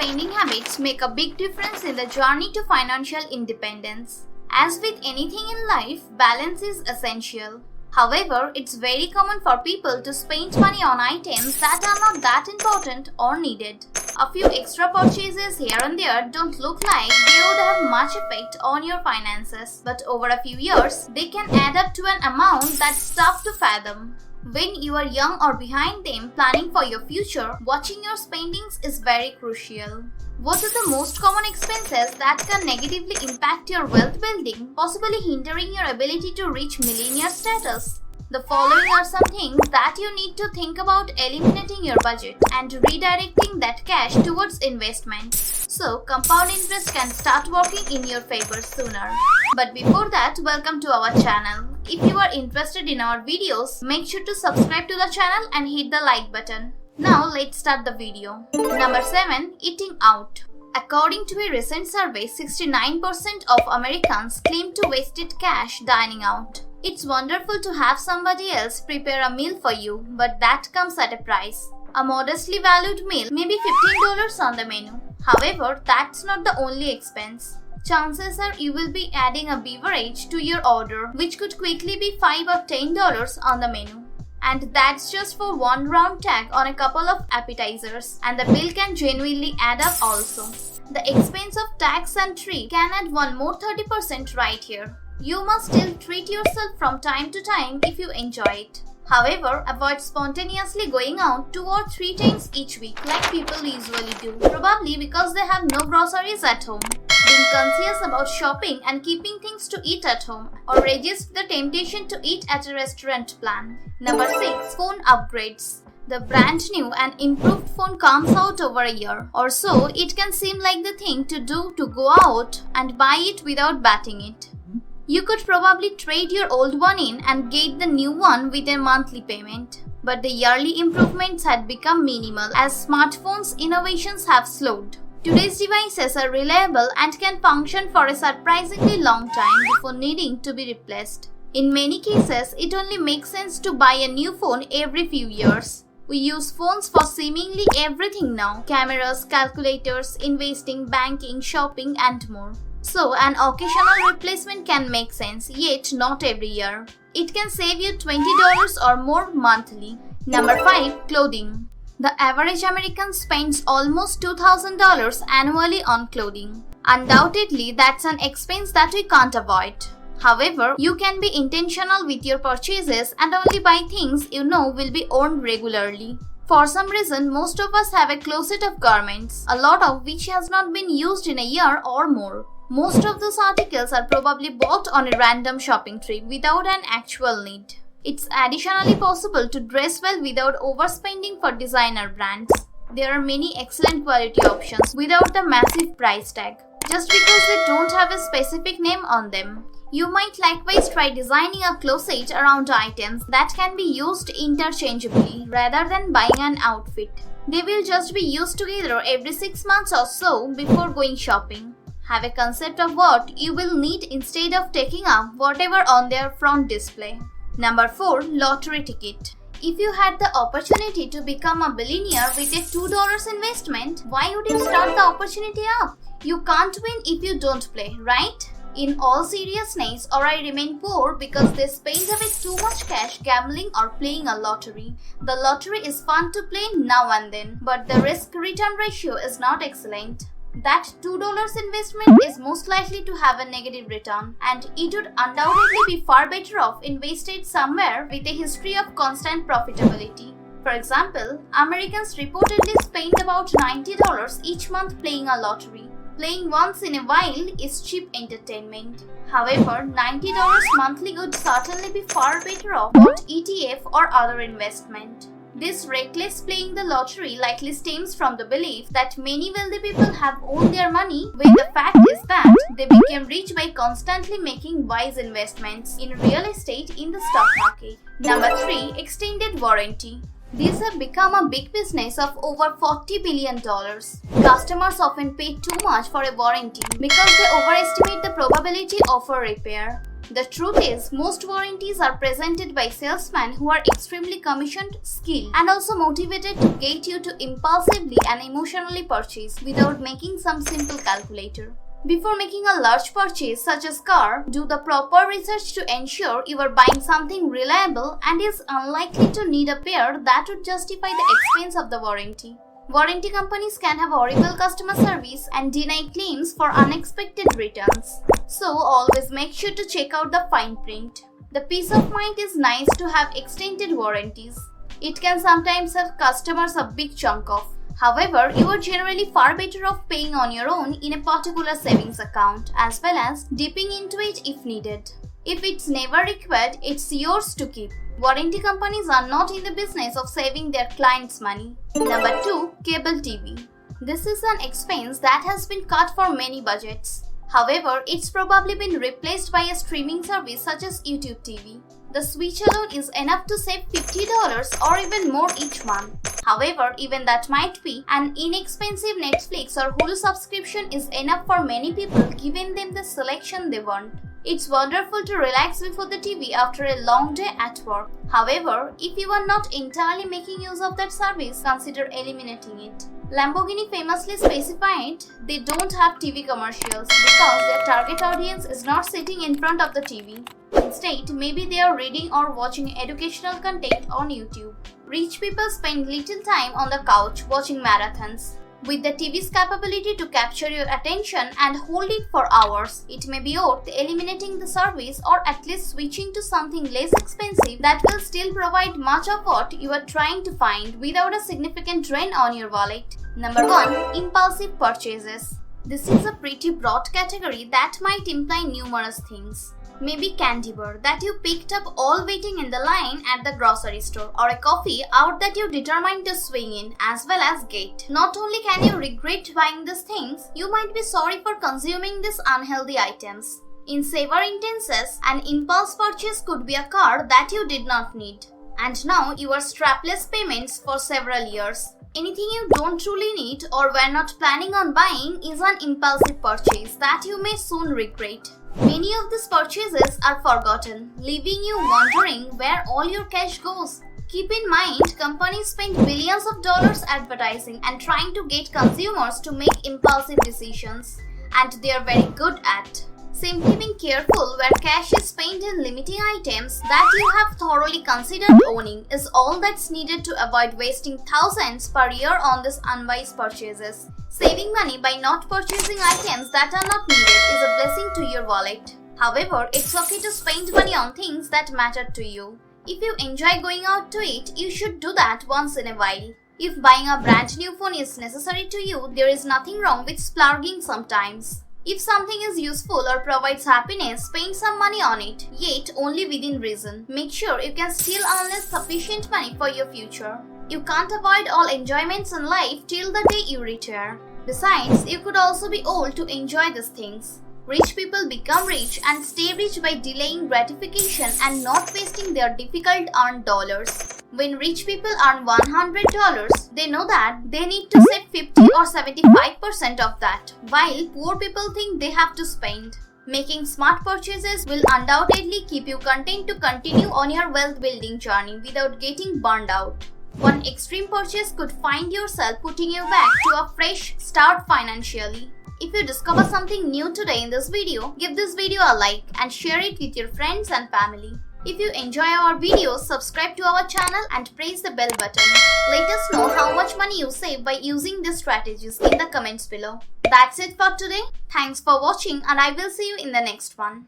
spending habits make a big difference in the journey to financial independence. As with anything in life, balance is essential. However, it's very common for people to spend money on items that are not that important or needed. A few extra purchases here and there don't look like they would have much effect on your finances, but over a few years, they can add up to an amount that's tough to fathom. When you are young or behind them planning for your future, watching your spendings is very crucial. What are the most common expenses that can negatively impact your wealth building, possibly hindering your ability to reach millionaire status? The following are some things that you need to think about eliminating your budget and redirecting that cash towards investment, so compound interest can start working in your favor sooner. But before that, welcome to our channel. If you are interested in our videos, make sure to subscribe to the channel and hit the like button. Now let's start the video. Number 7. Eating out. According to a recent survey, 69% of Americans claim to wasted cash dining out. It's wonderful to have somebody else prepare a meal for you, but that comes at a price. A modestly valued meal may be $15 on the menu. However, that's not the only expense. Chances are you will be adding a beverage to your order, which could quickly be $5 or $10 on the menu. And that's just for one round tag on a couple of appetizers, and the bill can genuinely add up also. The expense of tax and tree can add one more 30% right here. You must still treat yourself from time to time if you enjoy it. However, avoid spontaneously going out 2 or 3 times each week like people usually do, probably because they have no groceries at home. Being conscious about shopping and keeping things to eat at home, or resist the temptation to eat at a restaurant plan. Number 6. Phone upgrades. The brand new and improved phone comes out over a year or so. It can seem like the thing to do to go out and buy it without batting it. You could probably trade your old one in and get the new one with a monthly payment. But the yearly improvements had become minimal as smartphones' innovations have slowed. Today's devices are reliable and can function for a surprisingly long time before needing to be replaced. In many cases, it only makes sense to buy a new phone every few years. We use phones for seemingly everything now: cameras, calculators, investing, banking, shopping, and more. So, an occasional replacement can make sense, yet not every year. It can save you $20 or more monthly. Number 5. Clothing. The average American spends almost $2,000 annually on clothing. Undoubtedly, that's an expense that we can't avoid. However, you can be intentional with your purchases and only buy things you know will be worn regularly. For some reason, most of us have a closet of garments, a lot of which has not been used in a year or more. Most of those articles are probably bought on a random shopping trip without an actual need. It's additionally possible to dress well without overspending for designer brands. There are many excellent quality options without the massive price tag, just because they don't have a specific name on them. You might likewise try designing a closet around items that can be used interchangeably rather than buying an outfit. They will just be used together every 6 months or so before going shopping. Have a concept of what you will need instead of taking up whatever on their front display. Number 4. Lottery ticket. If you had the opportunity to become a billionaire with a $2 investment, why would you start the opportunity up? You can't win if you don't play, right? In all seriousness, or I remain poor because they spend away too much cash gambling or playing a lottery. The lottery is fun to play now and then, but the risk-return ratio is not excellent. That $2 investment is most likely to have a negative return, and it would undoubtedly be far better off invested somewhere with a history of constant profitability. For example, Americans reportedly spend about $90 each month playing a lottery. Playing once in a while is cheap entertainment. However, $90 monthly would certainly be far better off bought ETF or other investment. This reckless playing the lottery likely stems from the belief that many wealthy people have owned their money, when the fact is that they became rich by constantly making wise investments in real estate in the stock market. Number 3. Extended warranty. These have become a big business of over $40 billion. Customers often pay too much for a warranty because they overestimate the probability of a repair. The truth is, most warranties are presented by salesmen who are extremely commissioned, skilled, and also motivated to get you to impulsively and emotionally purchase without making some simple calculator. Before making a large purchase such as car, do the proper research to ensure you are buying something reliable and is unlikely to need a pair that would justify the expense of the warranty. Warranty companies can have horrible customer service and deny claims for unexpected returns. So always make sure to check out the fine print. The peace of mind is nice to have extended warranties. It can sometimes have customers a big chunk of. However, you are generally far better off paying on your own in a particular savings account as well as dipping into it if needed. If it's never required, it's yours to keep. Warranty companies are not in the business of saving their clients' money. Number 2. Cable TV. This is an expense that has been cut for many budgets. However, it's probably been replaced by a streaming service such as YouTube TV. The switch alone is enough to save $50 or even more each month. However, even that might be an inexpensive Netflix or Hulu subscription is enough for many people, giving them the selection they want. It's wonderful to relax before the TV after a long day at work. However, if you are not entirely making use of that service, consider eliminating it. Lamborghini famously specified they don't have TV commercials because their target audience is not sitting in front of the TV. Instead, maybe they are reading or watching educational content on YouTube. Rich people spend little time on the couch watching marathons. With the TV's capability to capture your attention and hold it for hours, it may be worth eliminating the service or at least switching to something less expensive that will still provide much of what you are trying to find without a significant drain on your wallet. Number 1. Impulsive purchases. This is a pretty broad category that might imply numerous things. Maybe candy bar that you picked up all waiting in the line at the grocery store, or a coffee out that you determined to swing in as well as get. Not only can you regret buying these things, you might be sorry for consuming these unhealthy items. In severe instances, an impulse purchase could be a car that you did not need, and now you are strapless payments for several years. Anything you don't truly need or were not planning on buying is an impulsive purchase that you may soon regret. Many of these purchases are forgotten, leaving you wondering where all your cash goes. Keep in mind, companies spend billions of dollars advertising and trying to get consumers to make impulsive decisions, and they are very good at. Simply being careful where cash is spent in limiting items that you have thoroughly considered owning is all that's needed to avoid wasting thousands per year on these unwise purchases. Saving money by not purchasing items that are not needed is a blessing to your wallet. However, it's okay to spend money on things that matter to you. If you enjoy going out to eat, you should do that once in a while. If buying a brand new phone is necessary to you, there is nothing wrong with splurging sometimes. If something is useful or provides happiness, spend some money on it, yet only within reason. Make sure you can still earn sufficient money for your future. You can't avoid all enjoyments in life till the day you retire. Besides, you could also be old to enjoy these things. Rich people become rich and stay rich by delaying gratification and not wasting their difficult earned dollars. When rich people earn $100, they know that they need to save 50 or 75% of that, while poor people think they have to spend. Making smart purchases will undoubtedly keep you content to continue on your wealth building journey without getting burned out. One extreme purchase could find yourself putting you back to a fresh start financially. If you discover something new today in this video, give this video a like and share it with your friends and family. If you enjoy our videos, subscribe to our channel and press the bell button. Let us know how much money you save by using these strategies in the comments below. That's it for today. Thanks for watching and I will see you in the next one.